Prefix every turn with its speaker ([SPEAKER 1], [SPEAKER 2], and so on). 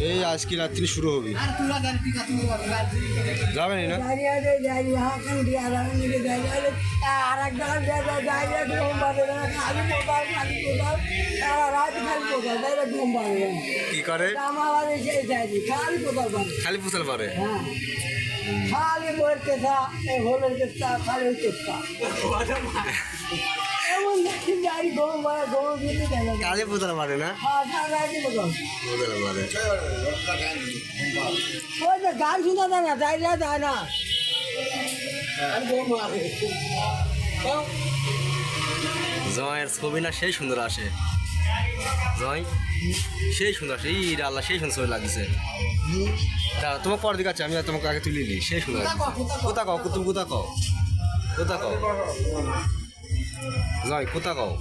[SPEAKER 1] এই আজকে রাত্রি শুরু হবে, যাবেন না? কি করে? খালি পুছাল পারে।
[SPEAKER 2] খালি বইয়ের কেসা, হোলের কেসা, খালি কেসা এমন দেখি যাই গম দিতে দেয় না।
[SPEAKER 1] কাজে পুছাল পারে না? পুছাল পারে।
[SPEAKER 2] ওই যে গান শোনা যায় না, যাইলে যায় না।
[SPEAKER 1] জয়ের ছবি না সেই সুন্দর আসে, জয় সেই সুন্দর আসে। এই আল্লাহ সেই সুন্দর ছবি লাগছে। তা তোমার পর দিকে আছে, আমি তোমাকে আগে তুলে নিই। সেই সুন্দর কোথা কও, তুমি কোথা কও, কোথা কও জয়, কোথা কও।